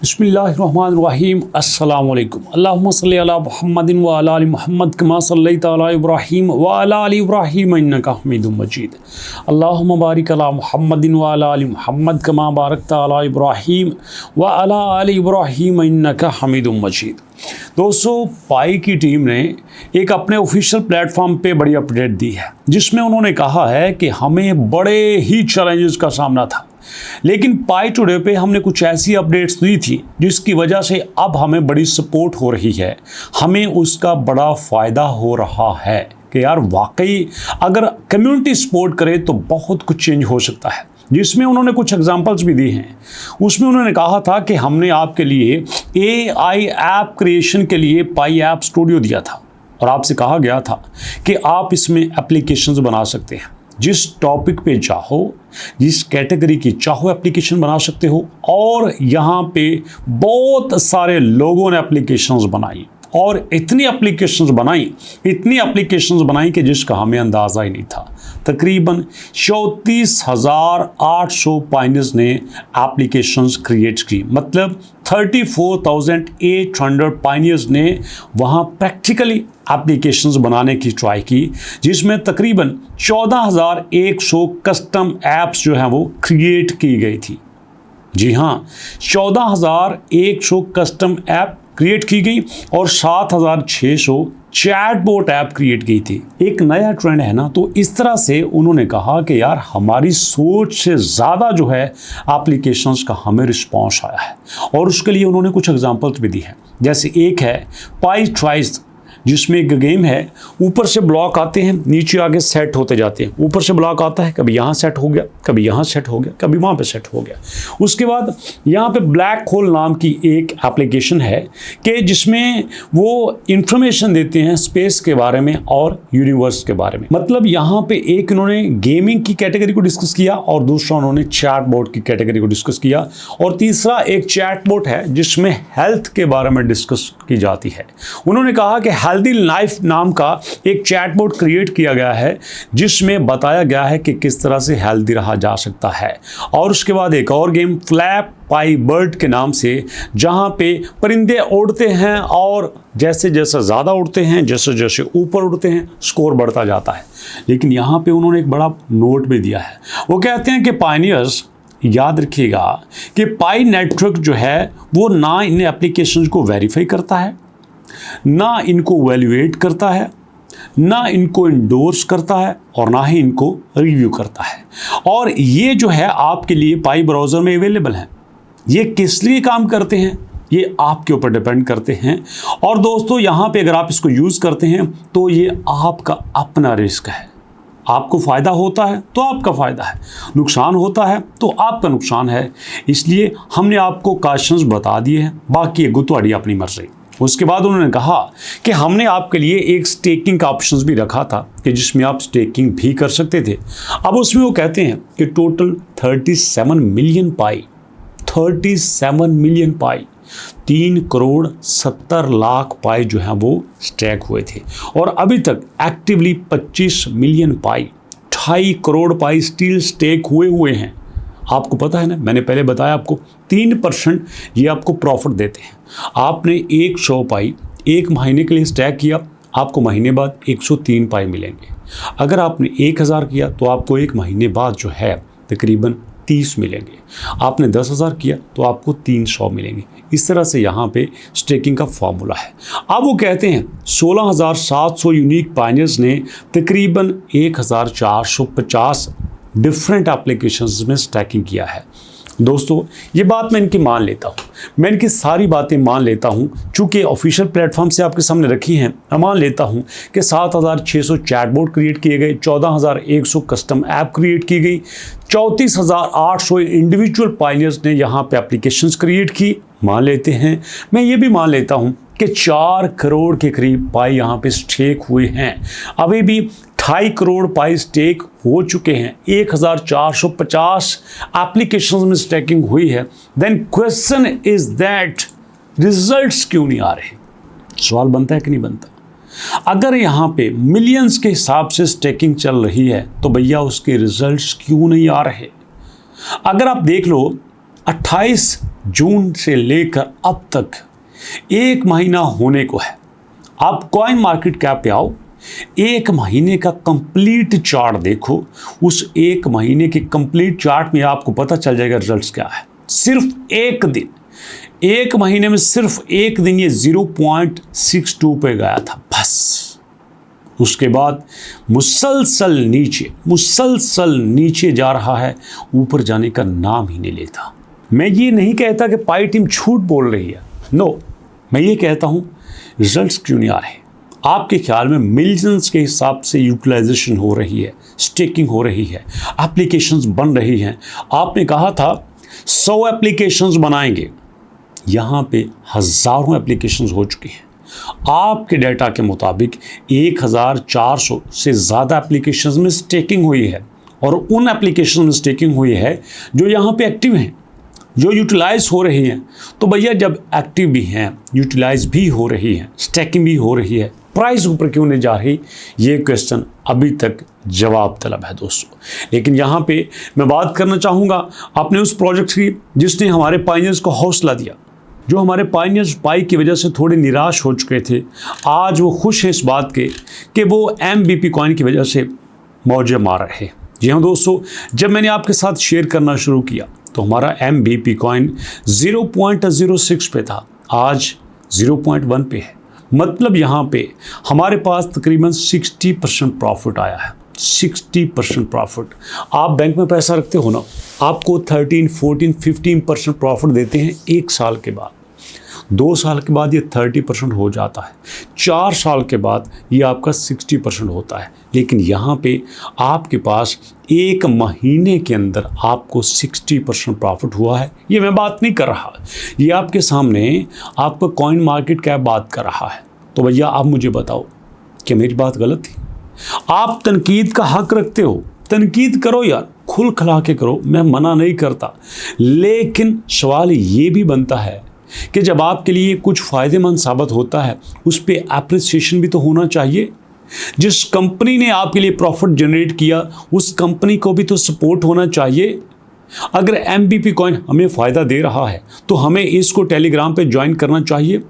बिस्मिल्लाहिर्रहमानिर्रहीम अस्सलामु अलैकुम अल्लाहुम्मा सल्लि अला मुहम्मदिन व अला आलि मुहम्मद कमा सल्लैता अला इब्राहीम व अला आलि इब्राहीम इन्नका हमीदुम मजीद अल्लाहुम्मा बारिक अला मुहम्मदिन व अला आलि मुहम्मद कमा बारकता अला इब्राहीम व अला आलि इब्राहीम इन्नका हमीदुम मजीद। दोस्तों, पाई की टीम ने एक अपने ऑफिशियल प्लेटफॉर्म पे बड़ी अपडेट दी है, जिसमें उन्होंने कहा है कि हमें बड़े ही चैलेंजेस का सामना था, लेकिन पाई टुडे पे हमने कुछ ऐसी अपडेट्स दी थी जिसकी वजह से अब हमें बड़ी सपोर्ट हो रही है, हमें उसका बड़ा फ़ायदा हो रहा है कि यार वाकई अगर कम्युनिटी सपोर्ट करे तो बहुत कुछ चेंज हो सकता है। जिसमें उन्होंने कुछ एग्जांपल्स भी दी हैं। उसमें उन्होंने कहा था कि हमने आपके लिए AI ऐप क्रिएशन के लिए पाई ऐप स्टूडियो दिया था और आपसे कहा गया था कि आप इसमें एप्लीकेशंस बना सकते हैं, जिस टॉपिक पे चाहो, जिस कैटेगरी की चाहो एप्लीकेशन बना सकते हो। और यहाँ पे बहुत सारे लोगों ने एप्लीकेशंस बनाई और इतनी एप्लीकेशंस बनाई कि जिसका हमें अंदाज़ा ही नहीं था। तकरीबन 34,800 पाइनियर्स ने एप्लीकेशंस क्रिएट की, मतलब 34,800 पाइनियर्स ने वहाँ प्रैक्टिकली एप्लीकेशंस बनाने की ट्राई की, जिसमें तकरीबन 14,100 कस्टम ऐप्स जो हैं वो क्रिएट की गई थी। जी हाँ, 14,100 कस्टम ऐप क्रिएट की गई और 7,600 चैटबॉट ऐप क्रिएट की थी। एक नया ट्रेंड है ना, तो इस तरह से उन्होंने कहा कि यार हमारी सोच से ज़्यादा जो है एप्लीकेशंस का हमें रिस्पॉन्स आया है। और उसके लिए उन्होंने कुछ एग्जांपल्स भी दी हैं, जैसे एक है पाई ट्राइज, जिसमें एक गेम है, ऊपर से ब्लॉक आते हैं, नीचे आगे सेट होते जाते हैं। ऊपर से ब्लॉक आता है, कभी यहाँ सेट हो गया, कभी यहाँ सेट हो गया, कभी वहाँ पे सेट हो गया। उसके बाद यहाँ पे ब्लैक होल नाम की एक एप्लीकेशन है कि जिसमें वो इंफॉर्मेशन देते हैं स्पेस के बारे में और यूनिवर्स के बारे में। मतलब यहाँ पे एक इन्होंने गेमिंग की कैटेगरी को डिस्कस किया और दूसरा उन्होंने चैटबॉट की कैटेगरी को डिस्कस किया और तीसरा एक चैटबॉट है जिसमें हेल्थ के बारे में डिस्कस की जाती है। उन्होंने कहा कि हेल्दी लाइफ नाम का एक चैटबॉट क्रिएट किया गया है, जिसमें बताया गया है कि किस तरह से हेल्दी रहा जा सकता है। और उसके बाद एक और गेम फ्लैप पाई बर्ड के नाम से, जहां पे परिंदे उड़ते हैं और जैसे जैसे ज़्यादा उड़ते हैं, जैसे जैसे ऊपर उड़ते हैं, स्कोर बढ़ता जाता है। लेकिन यहाँ पे उन्होंने एक बड़ा नोट भी दिया है। वो कहते हैं कि पायनियर्स याद रखिएगा कि पाई नेटवर्क जो है वो ना इन एप्लीकेशंस को वेरीफाई करता है, ना इनको वैल्यूएट करता है, ना इनको इंडोर्स करता है और ना ही इनको रिव्यू करता है। और ये जो है आपके लिए पाई ब्राउज़र में अवेलेबल है। ये किस लिए काम करते हैं ये आपके ऊपर डिपेंड करते हैं। और दोस्तों, यहाँ पे अगर आप इसको यूज़ करते हैं तो ये आपका अपना रिस्क है। आपको फ़ायदा होता है तो आपका फ़ायदा है, नुकसान होता है तो आपका नुकसान है। इसलिए हमने आपको काशंस बता दिए हैं, बाकी ये गुत्वाड़ी अपनी मर्जी। उसके बाद उन्होंने कहा कि हमने आपके लिए एक स्टेकिंग का ऑप्शन भी रखा था कि जिसमें आप स्टेकिंग भी कर सकते थे। अब उसमें वो कहते हैं कि टोटल 37 मिलियन पाई 3,70,00,000 पाई जो हैं वो स्टैक हुए थे। और अभी तक एक्टिवली 25 मिलियन पाई 2.5 करोड़ पाई स्टिल स्टेक हुए हैं। आपको पता है ना, मैंने पहले बताया आपको 3% ये आपको प्रॉफिट देते हैं। आपने 100 पाई एक महीने के लिए स्टैक किया, आपको महीने बाद 103 पाई मिलेंगे। अगर आपने 1000 किया तो आपको एक महीने बाद जो है तकरीबन 30 मिलेंगे। आपने 10,000 किया तो आपको 300 मिलेंगे। इस तरह से यहाँ पे स्टेकिंग का फार्मूला है। अब वो कहते हैं 16,700 यूनिक पायनियर्स ने तकरीबन 1,450 डिफरेंट एप्लीकेशंस में स्टैकिंग किया है। दोस्तों, ये बात मैं इनकी मान लेता हूँ, मैं इनकी सारी बातें मान लेता हूँ, चूँकि ऑफिशियल प्लेटफॉर्म से आपके सामने रखी हैं। मैं मान लेता हूँ कि 7,600 चैटबॉट क्रिएट किए गए, 14,100 कस्टम ऐप क्रिएट की गई, 34,800 इंडिविजुअल पायनियर्स ने यहाँ पे एप्लीकेशंस क्रिएट की। मान लेते हैं, मैं ये भी मान लेता हूँ कि 4 करोड़ के करीब पाई यहाँ पे स्टेक हुए हैं। अभी भी 2.5 करोड़ पाई स्टेक हो चुके हैं, 1,450 एप्लीकेशंस में स्टेकिंग हुई है। Then question is that results क्यों नहीं आ रहे? सवाल बनता है कि नहीं बनता? अगर यहाँ पे मिलियंस के हिसाब से स्टेकिंग चल रही है तो भैया उसके रिजल्ट्स क्यों नहीं आ रहे? अगर आप देख लो, 28 जून से लेकर अब तक 1 महीना होने को है। आप कॉइन मार्केट कैप पे आओ, 1 महीने का कंप्लीट चार्ट देखो। उस 1 महीने के कंप्लीट चार्ट में आपको पता चल जाएगा रिजल्ट्स क्या है। सिर्फ एक दिन, 1 महीने में सिर्फ एक दिन ये 0.62 पे गया था बस। उसके बाद मुसलसल नीचे जा रहा है, ऊपर जाने का नाम ही नहीं लेता। मैं ये नहीं कहता कि पाई टीम झूठ बोल रही है, नो, मैं ये कहता हूँ रिजल्ट्स क्यों नहीं आ रहे। आपके ख्याल में मिलियंस के हिसाब से यूटिलाइजेशन हो रही है, स्टेकिंग हो रही है, एप्लीकेशंस बन रही हैं। आपने कहा था 100 एप्लीकेशंस बनाएंगे, यहाँ पे हज़ारों एप्लीकेशंस हो चुकी हैं। आपके डाटा के मुताबिक 1400 से ज़्यादा एप्लीकेशंस में स्टेकिंग हुई है, और उन एप्लीकेशन में स्टेकिंग हुई है जो यहाँ पे एक्टिव हैं, जो यूटिलाइज हो रही हैं। तो भैया जब एक्टिव भी हैं, यूटिलाइज भी हो रही हैं, स्टेकिंग भी हो रही है, प्राइस ऊपर क्यों नहीं जा रही, ये क्वेश्चन अभी तक जवाब तलब है दोस्तों। लेकिन यहाँ पे मैं बात करना चाहूँगा अपने उस प्रोजेक्ट की जिसने हमारे पायनियर्स को हौसला दिया। जो हमारे पायनियर्स पाई की वजह से थोड़े निराश हो चुके थे, आज वो खुश हैं इस बात के कि वो MBP कॉइन की वजह से मौजे मार रहे हैं। जी हाँ दोस्तों, जब मैंने आपके साथ शेयर करना शुरू किया तो हमारा MBP कॉइन 0.06 पे था, आज 0.1 पे है। मतलब यहाँ पे हमारे पास तकरीबन 60% प्रॉफिट आया है। 60% प्रॉफिट। आप बैंक में पैसा रखते हो ना, आपको 13, 14, 15% प्रॉफिट देते हैं 1 साल के बाद। 2 साल के बाद ये 30% हो जाता है, 4 साल के बाद ये आपका 60% होता है। लेकिन यहाँ पे आपके पास 1 महीने के अंदर आपको 60% प्रॉफिट हुआ है। ये मैं बात नहीं कर रहा, ये आपके सामने आपका कॉइन मार्केट कैप बात कर रहा है। तो भैया आप मुझे बताओ कि मेरी बात गलत थी? आप तनकीद का हक रखते हो, तनकीद करो यार, खुल खला के करो, मैं मना नहीं करता। लेकिन सवाल ये भी बनता है कि जब आपके लिए कुछ फ़ायदेमंद साबित होता है, उस पर एप्रिसिएशन भी तो होना चाहिए। जिस कंपनी ने आपके लिए प्रॉफिट जनरेट किया, उस कंपनी को भी तो सपोर्ट होना चाहिए। अगर MBP कॉइन हमें फ़ायदा दे रहा है तो हमें इसको टेलीग्राम पे ज्वाइन करना चाहिए,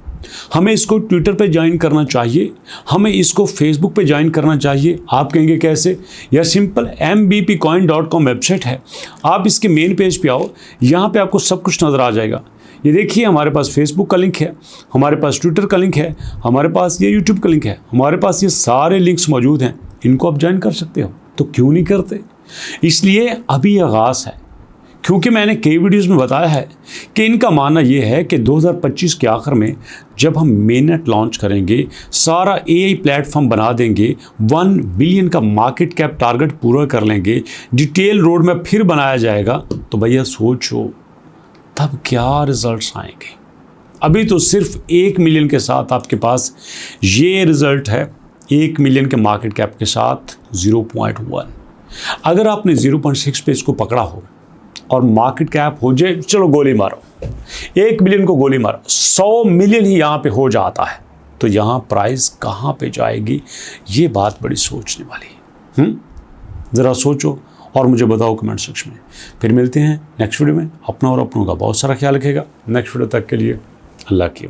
हमें इसको ट्विटर पे ज्वाइन करना चाहिए, हमें इसको फेसबुक पे ज्वाइन करना चाहिए। आप कहेंगे कैसे? यह सिंपल mbpcoin.com वेबसाइट है, आप इसके मेन पेज पे आओ, यहाँ पे आपको सब कुछ नज़र आ जाएगा। ये देखिए, हमारे पास फेसबुक का लिंक है, हमारे पास ट्विटर का लिंक है, हमारे पास ये यूट्यूब का लिंक है, हमारे पास ये सारे लिंक्स मौजूद हैं। इनको आप ज्वाइन कर सकते हो, तो क्यों नहीं करते? इसलिए अभी आगाज़ है, क्योंकि मैंने कई वीडियोज़ में बताया है कि इनका मानना ये है कि 2025 के आखिर में जब हम मेननेट लॉन्च करेंगे, सारा AI प्लेटफॉर्म बना देंगे, 1 बिलियन का मार्केट कैप टारगेट पूरा कर लेंगे, डिटेल रोड मैप फिर बनाया जाएगा, तो भैया सोचो तब क्या रिजल्ट्स आएंगे। अभी तो सिर्फ 1 मिलियन के साथ आपके पास ये रिजल्ट है, 1 मिलियन के मार्केट कैप के साथ 0.1। अगर आपने 0.6 पे इसको पकड़ा हो और मार्केट कैप हो जाए, चलो गोली मारो, 1 मिलियन को गोली मारो, 100 मिलियन ही यहाँ पे हो जाता है, तो यहाँ प्राइस कहाँ पे जाएगी, ये बात बड़ी सोचने वाली है। ज़रा सोचो और मुझे बताओ कमेंट सेक्शन में। फिर मिलते हैं नेक्स्ट वीडियो में। अपना और अपनों का बहुत सारा ख्याल रखिएगा। नेक्स्ट वीडियो तक के लिए अल्लाह की।